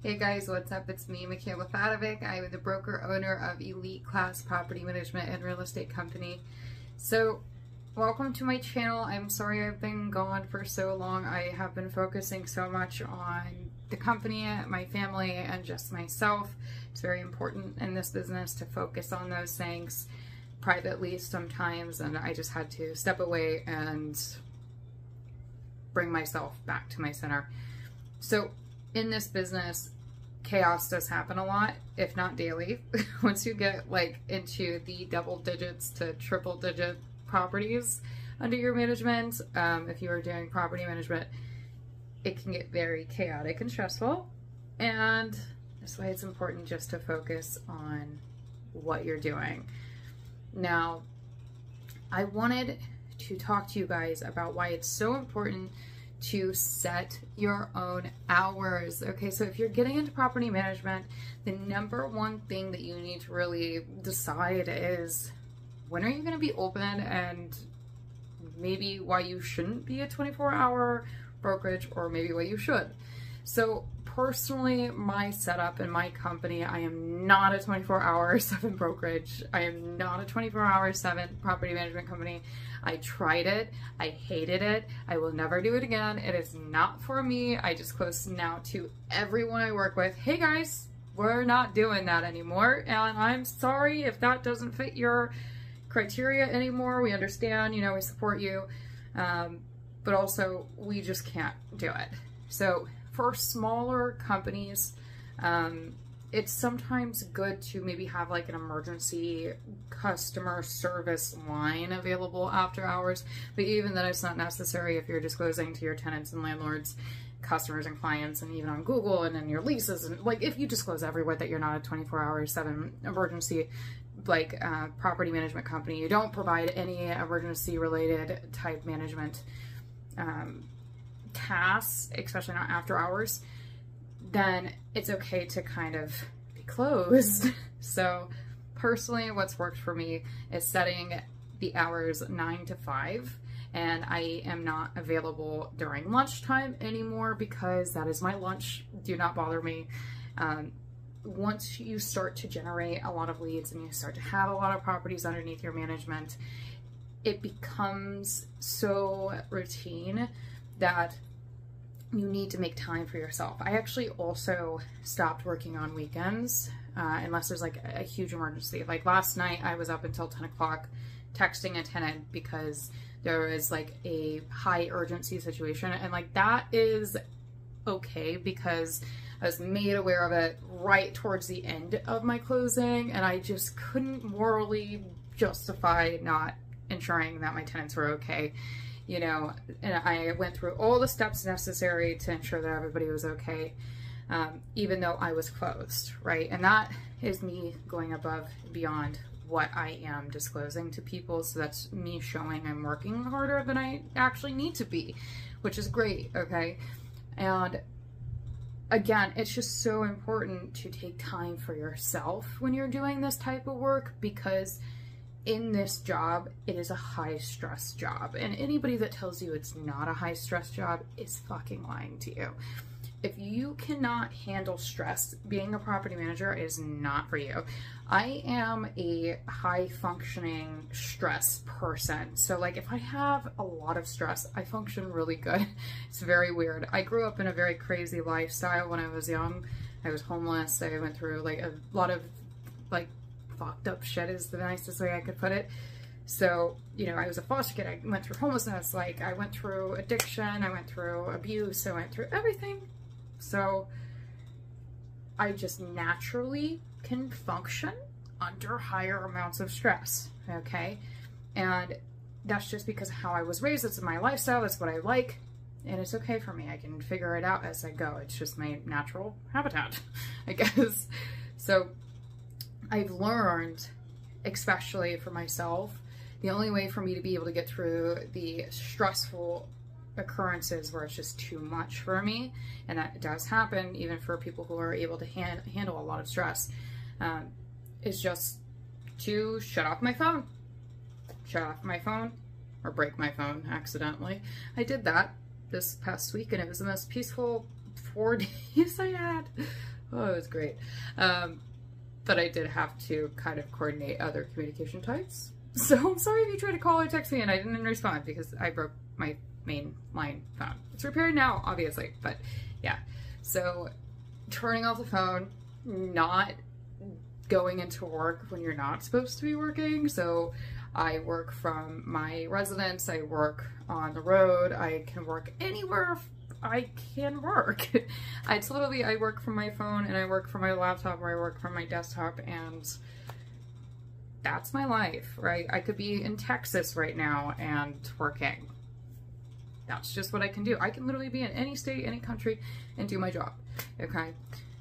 Hey guys, what's up? It's me, Michaela Fadovic. I'm the broker owner of Elite Class Property Management and Real Estate Company. So, welcome to my channel. I'm sorry I've been gone for so long. I have been focusing so much on the company, my family, and just myself. It's very important in this business to focus on those things privately sometimes, and I just had to step away and bring myself back to my center. So, in this business, chaos does happen a lot, if not daily. Once you get like into the double digits to triple digit properties under your management, if you are doing property management, it can get very chaotic and stressful. And that's why it's important just to focus on what you're doing. Now, I wanted to talk to you guys about why it's so important to set your own hours. Okay, so if you're getting into property management, the number one thing that you need to really decide is when are you going to be open, and maybe why you shouldn't be a 24-hour brokerage, or maybe why you should. So personally, my setup in my company, I am not a 24/7 brokerage. I am not a 24/7 property management company. I tried it. I hated it. I will never do it again. It is not for me. I just close now to everyone I work with. Hey guys, we're not doing that anymore. And I'm sorry if that doesn't fit your criteria anymore. We understand, you know, we support you. But also we just can't do it. So for smaller companies, it's sometimes good to maybe have like an emergency customer service line available after hours, but even then it's not necessary if you're disclosing to your tenants and landlords, customers and clients, and even on Google and in your leases, and like if you disclose everywhere that you're not a 24/7 emergency like property management company, you don't provide any emergency related type management tasks, especially not after hours, then it's okay to kind of be closed. So personally, what's worked for me is setting the hours 9 to 5, and I am not available during lunchtime anymore because that is my lunch. Do not bother me. Once you start to generate a lot of leads and you start to have a lot of properties underneath your management, it becomes so routine that you need to make time for yourself. I actually also stopped working on weekends unless there's like a huge emergency. Like last night I was up until 10 o'clock texting a tenant because there was like a high urgency situation, and like that is okay because I was made aware of it right towards the end of my closing, and I just couldn't morally justify not ensuring that my tenants were okay. You know, and I went through all the steps necessary to ensure that everybody was okay, even though I was closed, right? And that is me going above and beyond what I am disclosing to people. So that's me showing I'm working harder than I actually need to be, which is great, okay? And again, it's just so important to take time for yourself when you're doing this type of work, because in this job, it is a high stress job, and anybody that tells you it's not a high stress job is fucking lying to you. If you cannot handle stress, being a property manager is not for you. I am a high functioning stress person. So like if I have a lot of stress, I function really good. It's very weird. I grew up in a very crazy lifestyle when I was young. I was homeless. I went through like a lot of like fucked up shit is the nicest way I could put it. So, you know, I was a foster kid. I went through homelessness. Like I went through addiction. I went through abuse. I went through everything. So I just naturally can function under higher amounts of stress. Okay. And that's just because of how I was raised. It's my lifestyle. That's what I like. And it's okay for me. I can figure it out as I go. It's just my natural habitat, I guess. So I've learned, especially for myself, the only way for me to be able to get through the stressful occurrences where it's just too much for me, and that does happen even for people who are able to handle a lot of stress, is just to shut off my phone. Shut off my phone, or break my phone accidentally. I did that this past week, and it was the most peaceful 4 days I had. Oh, it was great. But I did have to kind of coordinate other communication types. So I'm sorry if you tried to call or text me and I didn't respond because I broke my main line phone. It's repaired now, obviously, but yeah. So turning off the phone, not going into work when you're not supposed to be working. So I work from my residence, I work on the road, I can work anywhere I can work. It's literally, I work from my phone and I work from my laptop or I work from my desktop, and that's my life, right? I could be in Texas right now and working. That's just what I can do. I can literally be in any state, any country, and do my job, okay?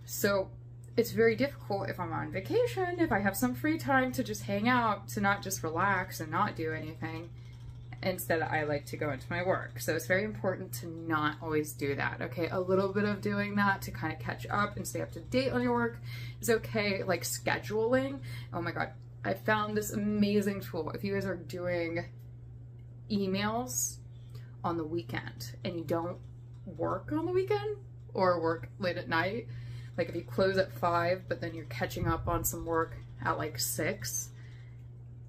So it's very difficult if I'm on vacation, if I have some free time to just hang out, to not just relax and not do anything. Instead, I like to go into my work. So it's very important to not always do that, okay? A little bit of doing that to kind of catch up and stay up to date on your work is okay. Like scheduling, oh my God, I found this amazing tool. If you guys are doing emails on the weekend and you don't work on the weekend or work late at night, like if you close at 5, but then you're catching up on some work at like 6,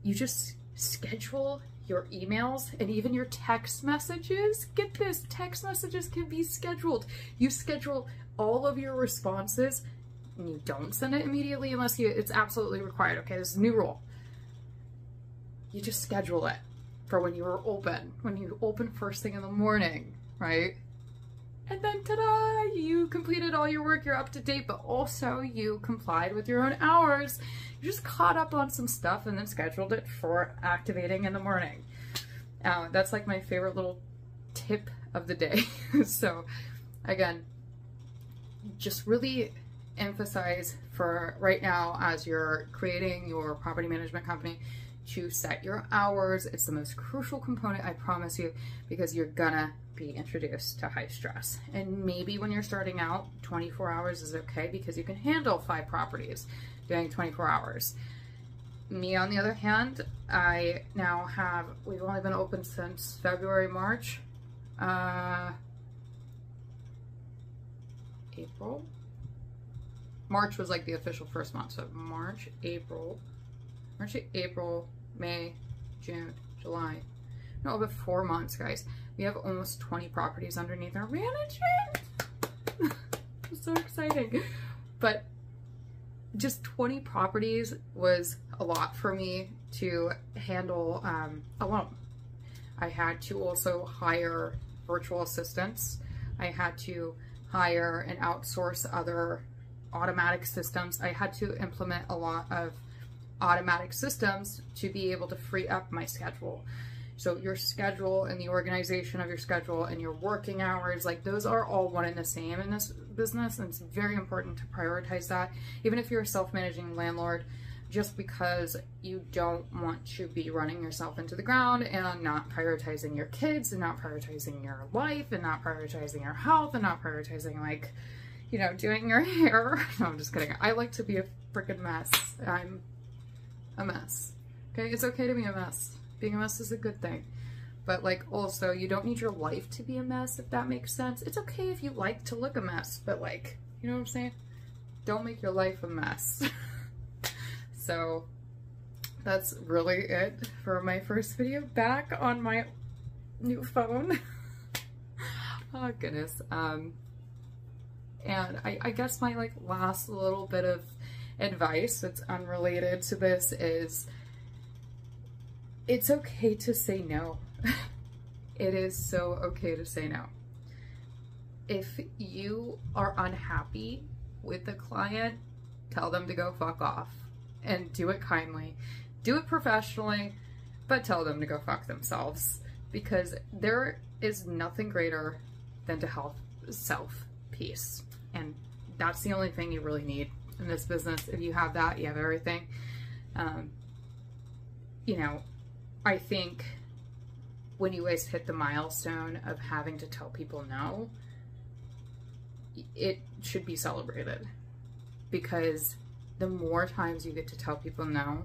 you just schedule your emails and even your text messages. Get this, text messages can be scheduled. You schedule all of your responses and you don't send it immediately unless it's absolutely required. Okay, this is a new rule. You just schedule it for when you are open, when you open first thing in the morning, right? And then ta-da, you completed all your work, you're up to date, but also you complied with your own hours. You just caught up on some stuff and then scheduled it for activating in the morning. That's like my favorite little tip of the day. So again, just really emphasize for right now as you're creating your property management company to set your hours. It's the most crucial component, I promise you, because you're gonna be introduced to high stress. And maybe when you're starting out, 24 hours is okay because you can handle 5 properties doing 24 hours. Me, on the other hand, I now have, we've only been open since February, March, April. March was like the official first month, so March, April, May, June, July. No, but 4 months, guys. We have almost 20 properties underneath our management. It's so exciting. But just 20 properties was a lot for me to handle alone. I had to also hire virtual assistants. I had to hire and outsource other automatic systems. I had to implement a lot of automatic systems to be able to free up my schedule. So your schedule and the organization of your schedule and your working hours, like those are all one and the same in this business, and it's very important to prioritize that. Even if you're a self-managing landlord, just because you don't want to be running yourself into the ground and not prioritizing your kids and not prioritizing your life and not prioritizing your health and not prioritizing, like, you know, doing your hair. No, I'm just kidding. I like to be a freaking mess. I'm a mess. Okay, it's okay to be a mess. Being a mess is a good thing. But like also, you don't need your life to be a mess, if that makes sense. It's okay if you like to look a mess, but like, you know what I'm saying? Don't make your life a mess. So that's really it for my first video back on my new phone. Oh goodness. And I guess my like last little bit of advice that's unrelated to this is it's okay to say no. It is so okay to say no. If you are unhappy with the client, tell them to go fuck off, and do it kindly, do it professionally, but tell them to go fuck themselves, because there is nothing greater than to have self-peace, and that's the only thing you really need in this business. If you have that, you have everything. You know, I think when you guys hit the milestone of having to tell people no, it should be celebrated, because the more times you get to tell people no,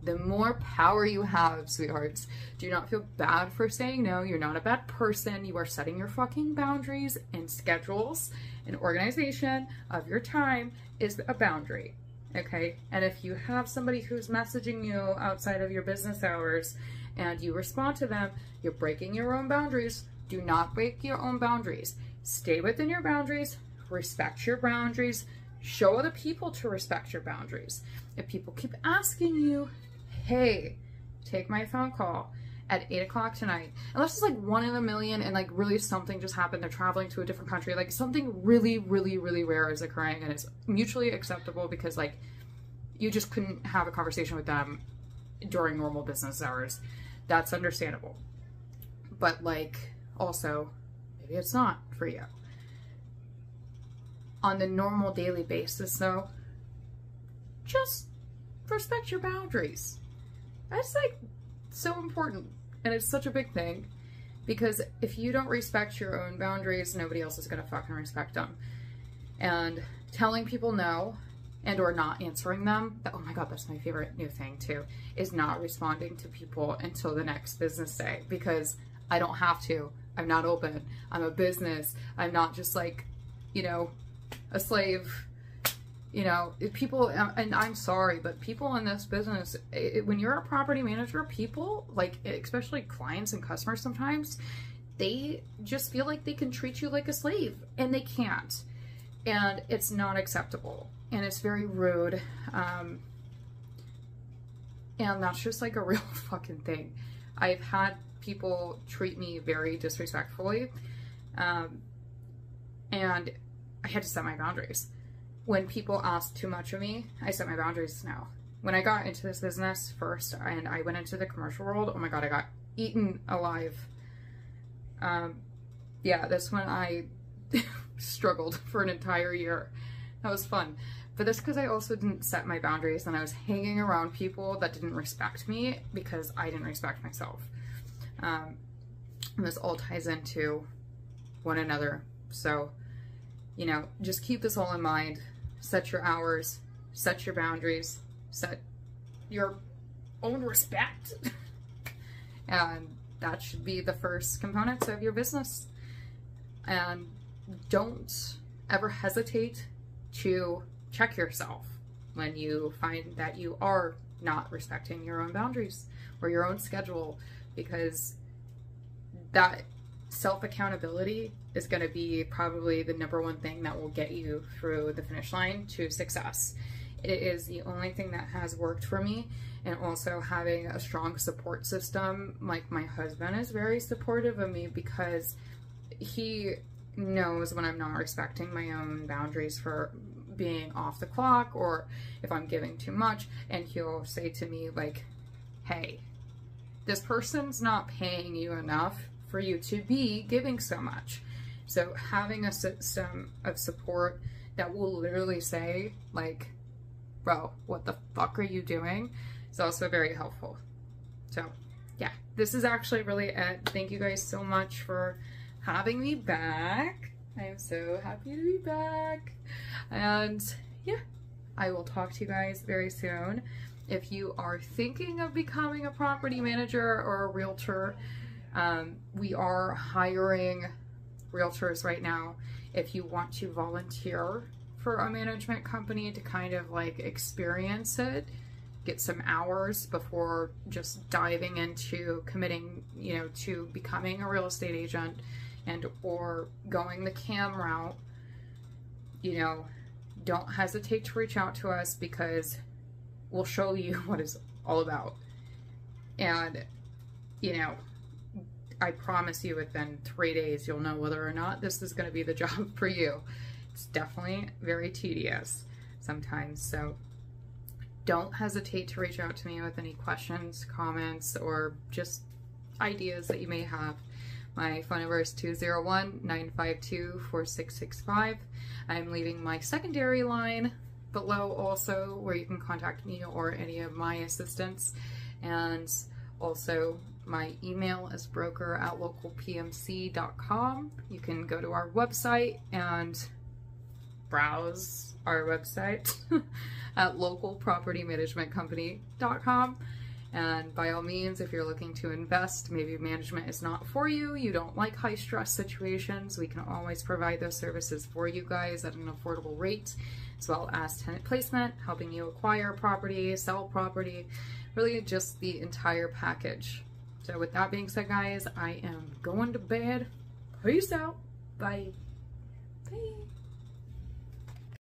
the more power you have, sweethearts. Do not feel bad for saying no. You're not a bad person. You are setting your fucking boundaries and schedules, An organization of your time is a boundary, okay? And if you have somebody who's messaging you outside of your business hours and you respond to them, you're breaking your own boundaries. Do not break your own boundaries. Stay within your boundaries, respect your boundaries, show other people to respect your boundaries. If people keep asking you, hey, take my phone call at 8 o'clock tonight, unless it's like one in a million and like really something just happened, they're traveling to a different country, like something really, really, really rare is occurring and it's mutually acceptable because like you just couldn't have a conversation with them during normal business hours. That's understandable. But like also, maybe it's not for you. On the normal daily basis though, just respect your boundaries. That's like so important, and it's such a big thing because if you don't respect your own boundaries, nobody else is gonna fucking respect them. And telling people no and or not answering them, oh my god, that's my favorite new thing too, is not responding to people until the next business day, because I don't have to. I'm not open. I'm a business. I'm not just like, you know, a slave. You know, people, and I'm sorry, but people in this business, when you're a property manager, people, like, especially clients and customers sometimes, they just feel like they can treat you like a slave, and they can't. And it's not acceptable, and it's very rude, and that's just like a real fucking thing. I've had people treat me very disrespectfully, and I had to set my boundaries. When people ask too much of me, I set my boundaries now. When I got into this business first and I went into the commercial world, oh my god, I got eaten alive. Yeah, that's when I struggled for an entire year. That was fun. But that's because I also didn't set my boundaries and I was hanging around people that didn't respect me because I didn't respect myself. And this all ties into one another. So, you know, just keep this all in mind. Set your hours, set your boundaries, set your own respect. And that should be the first components of your business. And don't ever hesitate to check yourself when you find that you are not respecting your own boundaries or your own schedule, because that self-accountability is going to be probably the #1 thing that will get you through the finish line to success. It is the only thing that has worked for me, and also having a strong support system. Like, my husband is very supportive of me because he knows when I'm not respecting my own boundaries for being off the clock or if I'm giving too much, and he'll say to me like, hey, this person's not paying you enough for you to be giving so much. So having a system of support that will literally say like, bro, what the fuck are you doing, is also very helpful. So yeah, this is actually really it. Thank you guys so much for having me back. I am so happy to be back. And yeah, I will talk to you guys very soon. If you are thinking of becoming a property manager or a realtor, we are hiring realtors right now. If you want to volunteer for a management company to kind of like experience it, get some hours before just diving into committing, you know, to becoming a real estate agent and or going the CAM route, you know, don't hesitate to reach out to us, because we'll show you what it's all about. And, you know, I promise you within 3 days, you'll know whether or not this is going to be the job for you. It's definitely very tedious sometimes. So don't hesitate to reach out to me with any questions, comments, or just ideas that you may have. My phone number is 201-952-4665. I'm leaving my secondary line below also, where you can contact me or any of my assistants. And also my email is broker@localpmc.com. You can go to our website and browse our website at localpropertymanagementcompany.com. And by all means, if you're looking to invest, maybe management is not for you, you don't like high stress situations, we can always provide those services for you guys at an affordable rate, as well as tenant placement, helping you acquire property, sell property, really just the entire package. So with that being said, guys, I am going to bed. Peace out. Bye. Bye.